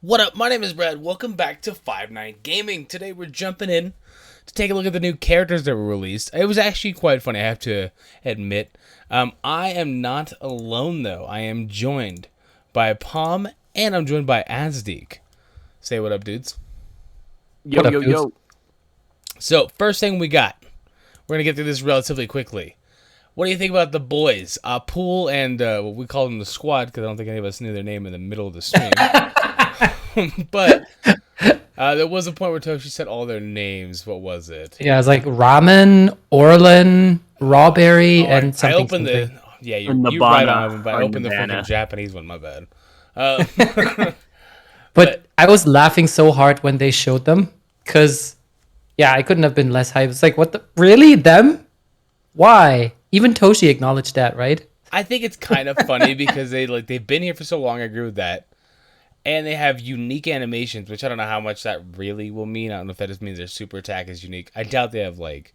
What up? My name is Brad. Welcome back to Five Night Gaming. Today we're jumping in to take a look at the new characters that were released. It was actually quite funny, I have to admit. I am not alone though. I am joined by Palm and I'm joined by Azdeek. Say what up, dudes. Yo, What up, yo, dudes? yo. So first thing we got. We're gonna get through this relatively quickly. What do you think about the boys? Pool and what we call them the squad because I don't think any of us knew their name in the middle of the stream. But there was a point where Toshi said all their names. What was it? Yeah, it's like ramen, Orlin, rawberry, and something. I opened something. Yeah, you're And the right bana, on, but I or opened the Nirvana. fucking Japanese one. My bad. But I was laughing so hard when they showed them, because, yeah, I couldn't have been less hyped. It's like, what the? Really? Them? Why? Even Toshi acknowledged that, right? I think it's kind of funny because they've been here for so long. I agree with that, and they have unique animations, which I don't know how much that really will mean. I don't know if that just means their super attack is unique. I doubt they have like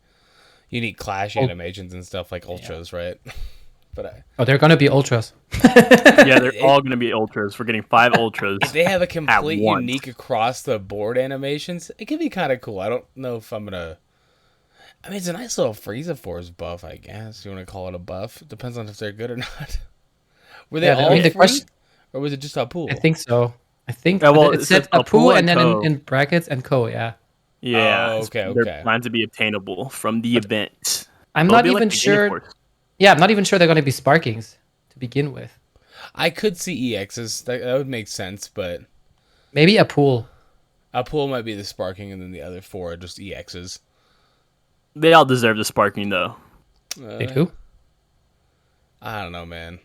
unique clash animations and stuff like ultras, right? But Oh, they're gonna be ultras. Yeah, they're all going to be ultras. We're getting 5 ultras. if they have a complete once. unique across the board animations, it could be kind of cool. I don't know if I'm gonna. I mean, it's a nice little Frieza Force buff, I guess. You want to call it a buff? It depends on if they're good or not. Were they Yeah, all I mean, the free, question- or was it just a pool? I think so. I think well, it it said says Apu Apu and and then Ko. in brackets and Ko, yeah. Yeah. Oh, okay, They're okay. planned to be obtainable from the event. I'm They'll not be like even the Guinea sure. Force. Yeah, I'm not even sure they're gonna be Sparkings to begin with. I could see EXs. That would make sense, but Maybe a pool. a pool might be the sparking, and then the other 4 are just EXs. They all deserve the sparking, though. They do. I don't know, man.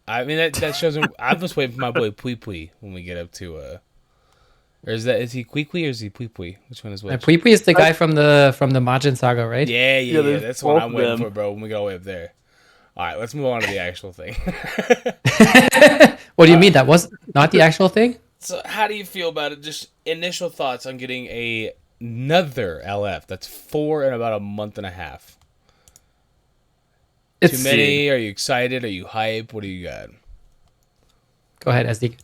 I mean, that shows him. I'm just waiting for my boy Pui Pui when we get up to Or is he Kui Kui or is he Pui Pui? Which one is which? Pui Pui is the guy from the Majin Saga, right? Yeah. there's That's what both I'm of waiting them. for, bro. When we get all the way up there. All right, let's move on to the actual thing. What do you mean? That was not the actual thing? So, how do you feel about it? Just initial thoughts on getting another LF. That's 4 in about a month and a half. Too It's many? Are you excited? Are you hype? What do you got? Go ahead, Azdeek.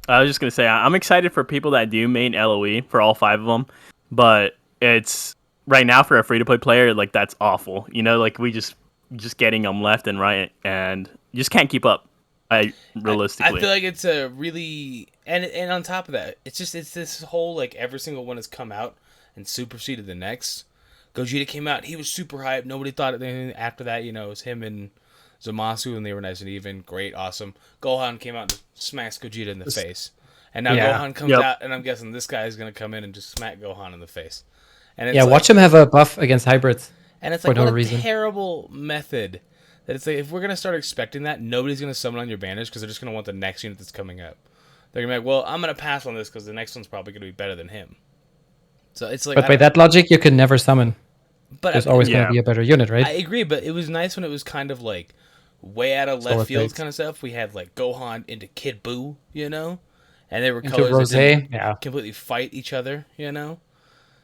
I was just going to say, I'm excited for people that do main LOE for all 5 of them. But it's right now for a free-to-play player, like, that's awful. You know, like, we just getting them left and right, and you just can't keep up. Realistically. I feel like it's a really and on top of that, it's this whole like every single one has come out and superseded the next. Gogeta came out, he was super hyped. Nobody thought anything after that. You know, it was him and Zamasu, and they were nice and even, great, awesome. Gohan came out and smacked Gogeta in the face, and now Yeah. Gohan comes out, and I'm guessing this guy is gonna come in and just smack Gohan in the face. And it's Yeah, like, watch him have a buff against hybrids. and it's for like no what a reason. terrible method. That it's like if we're gonna start expecting that, nobody's gonna summon on your banners because they're just gonna want the next unit that's coming up. They're gonna be like, well, I'm gonna pass on this because the next one's probably gonna be better than him. So it's like, But by that logic, you can never summon. but There's always going Yeah. to be a better unit, right? I agree, but it was nice when it was kind of like way out of Solar left field Fates. kind of stuff. We had like Gohan into Kid Buu, you know, and they were Into colors that Rosé, didn't yeah. completely fight each other, you know.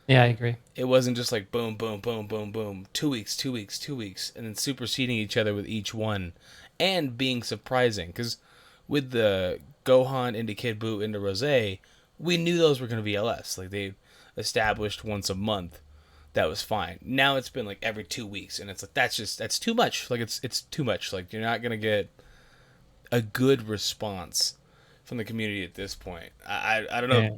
Yeah, I agree. It wasn't just like boom, boom, boom, boom, boom, 2 weeks, 2 weeks, 2 weeks, and then superseding each other with each one, and being surprising. Because with the Gohan into Kid Buu into Rose, we knew those were going to be LS. Like they established once a month, that was fine. Now it's been like every 2 weeks, and it's like that's too much. Like it's too much. Like you're not going to get a good response from the community at this point. I don't know. Yeah.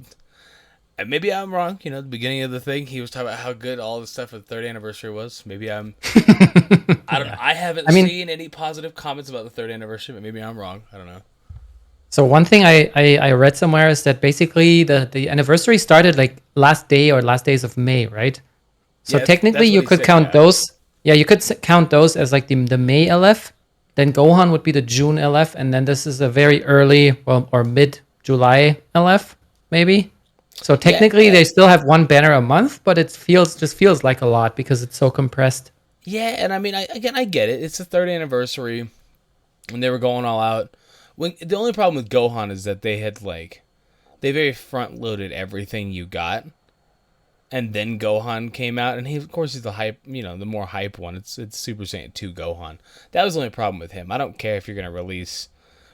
And maybe I'm wrong. You know, at the beginning of the thing, he was talking about how good all the stuff at the 3rd anniversary was. Maybe I'm. I don't know. I haven't seen any positive comments about the 3rd anniversary, but maybe I'm wrong. I don't know. So one thing I read somewhere is that basically the anniversary started like last day or last days of May, right? So Yeah, technically that's what you he could said, count yeah. those. Yeah, you could count those as like the May LF. Then Gohan would be the June LF, and then this is a very early, well, or mid July LF, maybe. So technically yeah. they still have one banner a month, but it feels like a lot because it's so compressed. Yeah, and I mean, I get it. It's the 3rd anniversary, and they were going all out. When the only problem with Gohan is that they had like, they very front loaded everything you got, and then Gohan came out, and he of course he's the hype, you know, the more hype one. It's Super Saiyan 2 Gohan. That was the only problem with him. I don't care if you're gonna release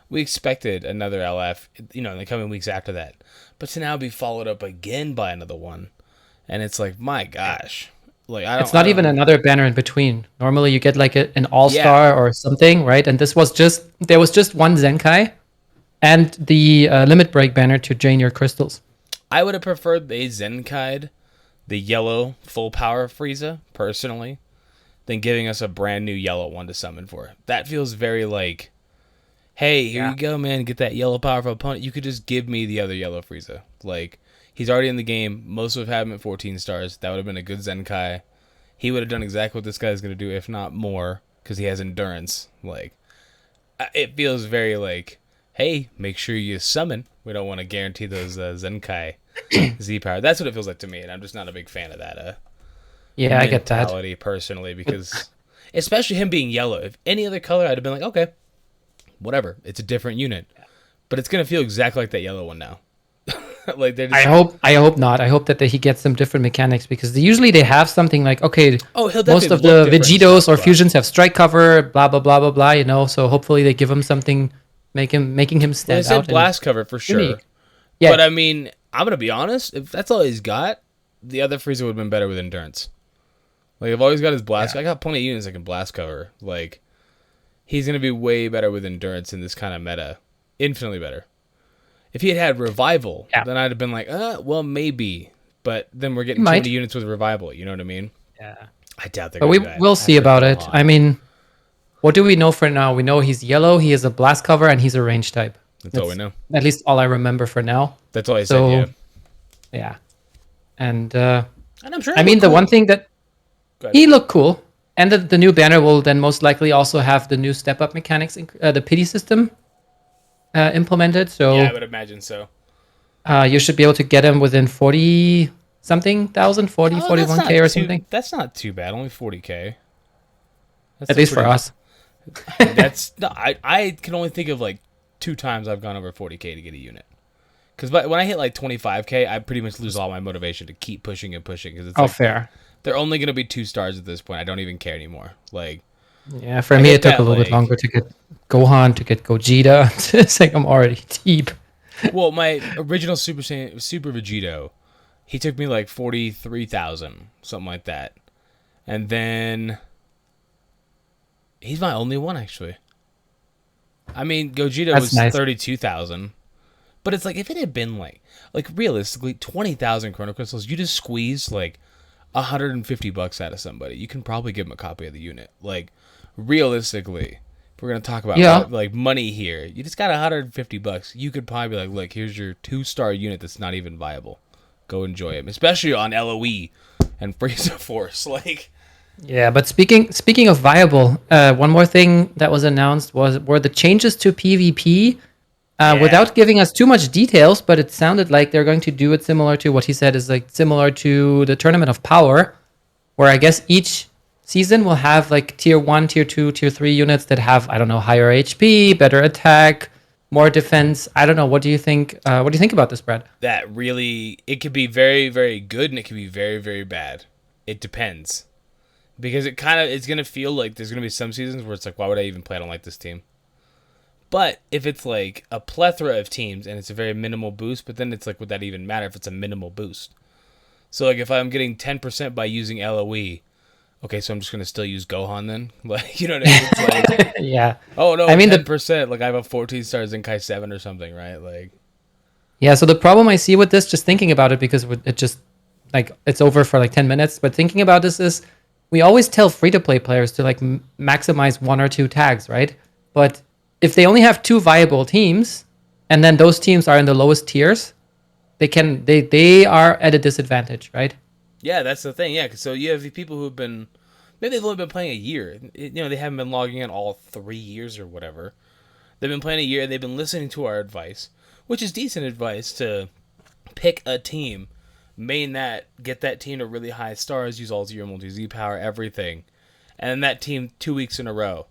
we expected another LF, in the coming weeks after that. But to now be followed up again by another one, and it's like, my gosh, like It's not I even don't, another banner in between. Normally you get like an yeah, all-star or something, right? And there was just one Zenkai and the limit break banner to drain your crystals. I would have preferred they Zenkai'd the yellow full power Frieza personally, than giving us a brand new yellow one to summon for. That feels very like, hey, here Yeah. you go, man, get that yellow powerful opponent. You could just give me the other yellow Frieza. Like, he's already in the game. Most would have him at 14 stars. That would have been a good Zenkai. He would have done exactly what this guy's going to do, if not more, because he has endurance. Like, it feels very like, hey, make sure you summon. We don't want to guarantee those Zenkai Z power. That's what it feels like to me, and I'm just not a big fan of that Yeah, I get that. mentality personally, because especially him being yellow. If any other color, I'd have been like, okay, whatever. It's a different unit, but it's gonna feel exactly like that yellow one now. Like they're just, I hope not. I hope that he gets some different mechanics because usually they have something like, okay, oh, he'll most definitely of the look different and Vegetos stuff, or but- fusions have strike cover, blah blah blah blah blah. So hopefully they give him something, making him They stand said out. and blast cover for sure. unique. Yeah, But I mean, I'm gonna be honest. If that's all he's got, the other Frieza would have been better with endurance. Like, I've always got his blast. I got plenty of units that can blast cover. Like, he's gonna be way better with endurance in this kind of meta, infinitely better. If he had revival, Yeah. then I'd have been like, well, maybe. But then we're getting too Might. many units with revival. You know what I mean? yeah. I doubt they're. But gonna do that we'll see after about it. Gohan. I mean, what do we know for now? We know he's yellow, he is a blast cover, and he's a range type. That's all we know. At least all I remember for now. That's all I So, said. Yeah, yeah. And and I'm sure. I mean, the one thing that Go ahead. he looked cool, and the new banner will then most likely also have the new step up mechanics, the pity system implemented. So Yeah, I would imagine so. you should be able to get him within 40 something thousand, 40, Oh, that's 41k not or too- something. That's not too bad. Only 40k. That's At still least for pretty- us. That's no, I can only think of like 2 times I've gone over 40k to get a unit. Because when I hit like 25k, I pretty much lose all my motivation to keep pushing and pushing. Because it's Oh, like, fair. they're only going to be 2 stars at this point. I don't even care anymore. Like, Yeah, for I me get it took that, a little bit like- longer to get Gohan, to get Gogeta. It's like I'm already deep. well, my original Super Vegito, he took me like 43,000, something like that. And then he's my only one actually. I mean, Gogeta That's was nice. 32,000. But it's like, if it had been like realistically 20,000 Chrono Crystals, you just squeeze like $150 out of somebody. You can probably give them a copy of the unit. Like, realistically, if we're gonna talk about Yeah. like money here, you just got $150. You could probably be like, look, here's your 2-star unit that's not even viable. Go enjoy him, especially on LOE and Frieza Force. Like, Yeah, but speaking of viable, one more thing that was announced were the changes to PvP. Yeah. Without giving us too much details, but it sounded like they're going to do it similar to what he said is like similar to the Tournament of Power, where I guess each season will have like tier 1, tier 2, tier 3 units that have, I don't know, higher HP, better attack, more defense. I don't know. What do you think? What do you think about this, Brad? that really, it could be very, very good and it could be very, very bad. It depends. Because it's going to feel like there's going to be some seasons where it's like, why would I even play? I don't like this team. But if it's like a plethora of teams and it's a very minimal boost, but then it's like, would that even matter if it's a minimal boost? So like if I'm getting 10% by using LOE, okay, so I'm just going to still use Gohan then? Like, you know what I mean? It's like, Yeah. oh no, I mean, 10%, like I have a 14 star Zenkai 7 or something, right? Like, Yeah, so the problem I see with this, just thinking about it, because it just, like, it's over for like 10 minutes, but thinking about this is, we always tell free-to-play players to like maximize 1 or 2 tags, right? But if they only have 2 viable teams, and then those teams are in the lowest tiers, they are at a disadvantage, right? yeah, that's the thing. Yeah, 'cause so you have the people who have been, maybe they've only been playing a year. They haven't been logging in all 3 years or whatever. They've been playing a year. They've been listening to our advice, which is decent advice to pick a team, main that, get that team to really high stars, use all your multi-Z power, everything. And that team 2 weeks in a row,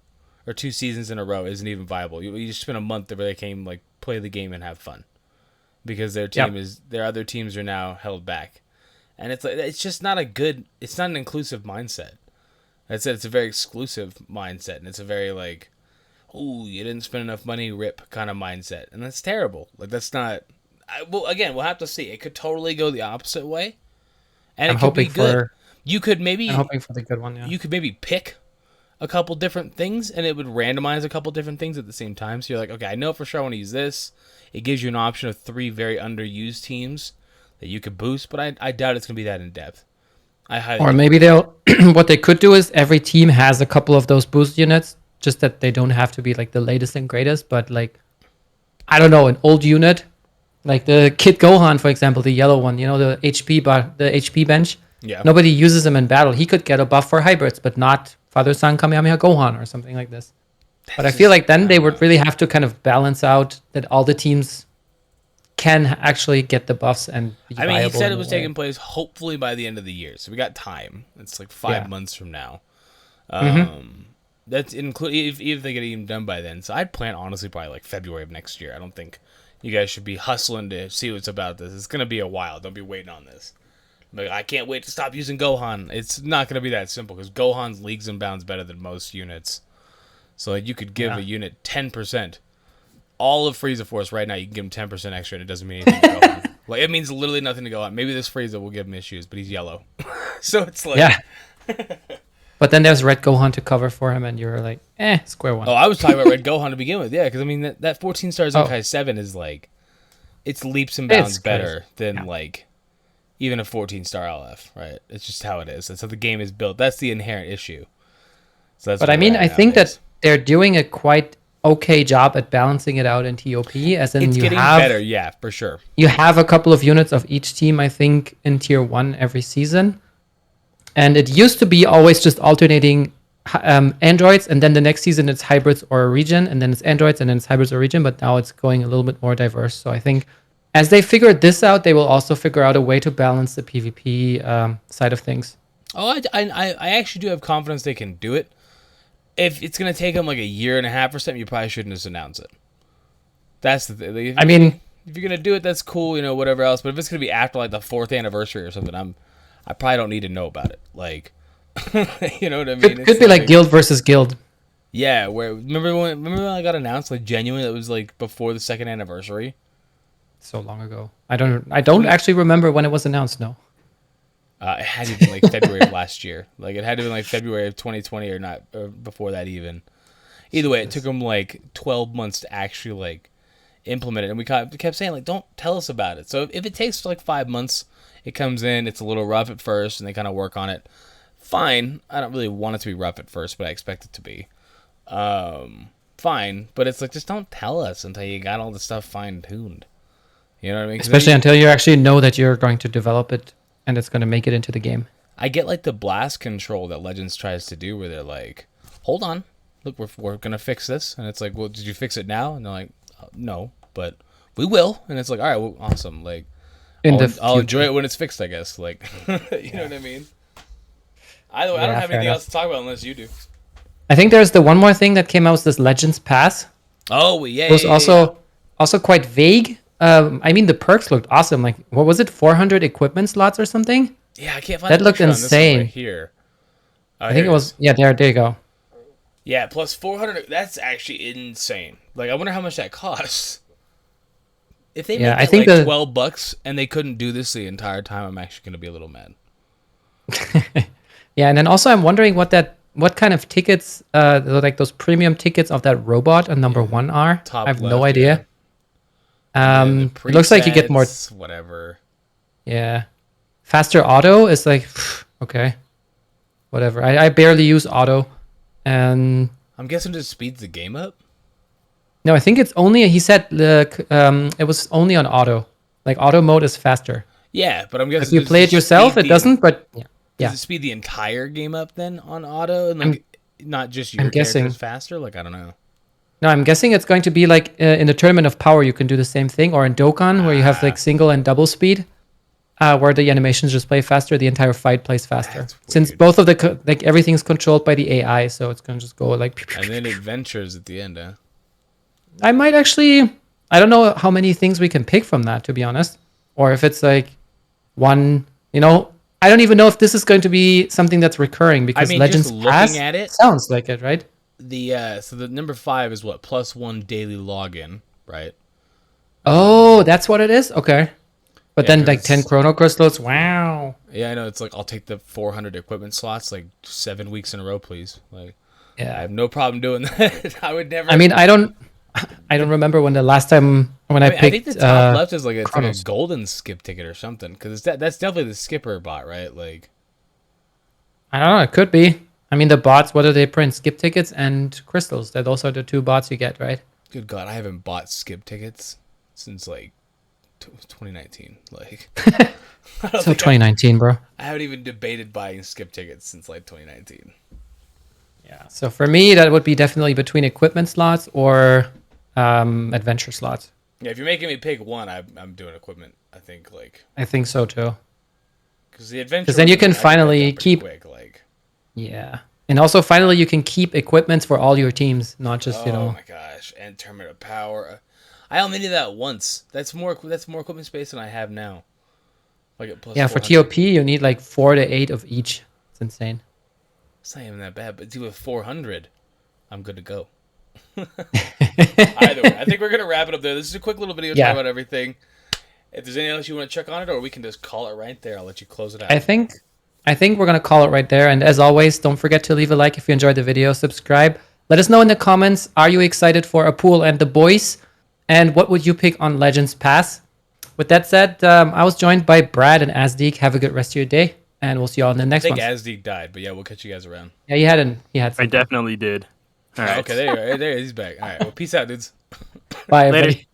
or 2 seasons in a row, isn't even viable. You just spend a month where they can like play the game and have fun. Because their team their other teams are now held back. And it's like, it's just not it's not an inclusive mindset. It's a very exclusive mindset, and it's a very like, "Ooh, you didn't spend enough money, rip" kind of mindset, and that's terrible. Like that's not. Well, again, we'll have to see. It could totally go the opposite way, and I'm it could be hoping good. for You could I'm hoping for the good one. Yeah. you could maybe pick a couple different things, and it would randomize a couple different things at the same time. So you're like, okay, I know for sure I want to use this. It gives you an option of 3 very underused teams that you could boost, but I doubt it's gonna be that in depth. I highly Or maybe they'll what they could do is every team has a couple of those boost units, just that they don't have to be like the latest and greatest, but like I don't know, an old unit, like the Kid Gohan, for example, the yellow one, the HP bench. Yeah. Nobody uses him in battle. He could get a buff for hybrids, but not Father-Son Kamehameha Gohan or something like this. But I feel like then they would really have to kind of balance out that all the teams can actually get the buffs and be I mean, he viable said in it a was way. taking place hopefully by the end of the year, so we got time. It's like 5 Yeah. months from now. Mm-hmm. That's include if they get it even done by then. So I'd plan honestly probably like February of next year. I don't think you guys should be hustling to see what's about this. It's gonna be a while. Don't be waiting on this. Like I can't wait to stop using Gohan. It's not gonna be that simple because Gohan's leagues and bounds better than most units. So like you could give a unit 10%. All of Frieza Force right now, you can give him 10% extra, and it doesn't mean anything to Gohan. Like it means literally nothing to Gohan. Maybe this Frieza will give him issues, but he's yellow, so it's like Yeah. But then there's Red Gohan to cover for him, and you're like, square one. Oh, I was talking about Red Gohan to begin with, yeah, because I mean that 14-star Zenkai 7 is like, it's leaps and bounds It's better than like even a 14-star LF, right? It's just how it is. That's how the game is built. That's the inherent issue. So that's But where I mean, we're I at think nowadays. that they're doing a quite okay job at balancing it out in TOP, as in It's you getting have better, yeah, for sure. you have a couple of units of each team, I think, in tier 1 every season. And it used to be always just alternating androids, and then the next season it's hybrids or a region, and then it's androids, and then it's hybrids or region, but now it's going a little bit more diverse. So I think as they figured this out, they will also figure out a way to balance the PvP side of things. Oh, I actually do have confidence they can do it. If it's going to take them like a year and a half or something, you probably shouldn't just announce it. That's the thing. Like, I mean, if you're going to do it, that's cool, whatever else. But if it's going to be after like the 4th anniversary or something, I probably don't need to know about it. Like, you know what I mean? could be like guild versus guild. Yeah, remember when I got announced like genuinely it was like before the 2nd anniversary? So long ago. I don't actually remember when it was announced, no. It had to be like February of last year. Like it had to be like February of 2020 or not, or before that even. Either way, it took them like 12 months to actually like implement it, and we kept saying like, don't tell us about it. So if it takes like 5 months, it comes in, it's a little rough at first, and they kind of work on it. Fine. I don't really want it to be rough at first, but I expect it to be. Fine, but it's like just don't tell us until you got all the stuff fine tuned. You know what I mean? 'Cause Especially until you actually know that you're going to develop it and it's going to make it into the game. I get like the blast control that Legends tries to do, where they're like, "Hold on, look, we're gonna fix this," and it's like, "Well, did you fix it now?" And they're like, "No, but we will." And it's like, "All right, well, awesome." Like, I'll enjoy it when it's fixed, I guess. Like, you know what I mean? Either way, I don't have anything else to talk about unless you do. I think there's the one more thing that came out was this Legends Pass. Oh yeah, It was also quite vague. I mean, the perks looked awesome. Like, what was it? 400 equipment slots or something? Yeah, I can't find That the looked picture on this one insane. right here. Oh, I think it was. Yeah, there you go. Yeah, plus 400. That's actually insane. Like, I wonder how much that costs. If they make it like $12 and they couldn't do this the entire time, I'm actually gonna be a little mad. Yeah, and then also I'm wondering what kind of tickets, like those premium tickets of that robot on number 1 are. Top I have left, no idea. Yeah, It looks like you get more. Whatever. Yeah, faster auto is like okay, whatever. I barely use auto, and I'm guessing it just speeds the game up. no, I think it's only. He said it was only on auto. Like auto mode is faster. Yeah, but I'm guessing If you play it yourself, it doesn't. But yeah. Does it speed the entire game up then on auto, and like not just your characters faster? Like I don't know. No, I'm guessing it's going to be like in the Tournament of Power, you can do the same thing, or in Dokkan, where you have like single and double speed, where the animations just play faster, the entire fight plays faster. Since both of the like everything's controlled by the AI, so it's gonna just go like. And then adventures at the end. I might actually. I don't know how many things we can pick from that, to be honest, or if it's like one. I don't even know if this is going to be something that's recurring because Legends Pass at it sounds like it, right? So the number 5 is what, +1 daily login, right? Oh, that's what it is. Okay, but Yeah, then like 10 'cause- chrono crystals. Wow. Yeah, I know. It's like I'll take the 400 equipment slots like 7 weeks in a row, please. Like I Yeah. have no problem doing that. I would never. I mean, I don't remember when the last time when I I think picked the top left is like it's like a Chronos. golden skip ticket or something because that's definitely the skipper bot, right? Like, I don't know. It could be. I mean, the bots. What do they print? Skip tickets and crystals. That those are the 2 bots you get, right? good God, I haven't bought skip tickets since like 2019. Like, I don't So think 2019, bro. I haven't even debated buying skip tickets since like 2019. Yeah. So for me, that would be definitely between equipment slots or adventure slots. Yeah, if you're making me pick one, I'm doing equipment. I think like I think so too. because the adventure. 'Cause then you ones, can I get that finally done pretty keep- quick. Like, Yeah. And also, finally, you can keep equipments for all your teams, not just, oh my gosh, and tournament of power. I only needed that once. That's more equipment space than I have now. Like at plus yeah, for 400. TOP, you need like 4 to 8 of each. It's insane. It's not even that bad, but with 400, I'm good to go. Either way, I think we're gonna wrap it up there. This is a quick little video Yeah. talking about everything. If there's anything else you want to check on it, or we can just call it right there. I'll let you close it out. I think we're going to call it right there. And as always, don't forget to leave a like if you enjoyed the video. Subscribe. Let us know in the comments, are you excited for a pool and the boys? And what would you pick on Legends Pass? With that said, I was joined by Brad and Azdeek. Have a good rest of your day. And we'll see you all in the I next think one. Azdeek died, but yeah, we'll catch you guys around. Yeah, he had I something. definitely did. All right. Okay, there you go. There, he's back. All right, well, peace out, dudes. Bye, Later. everybody.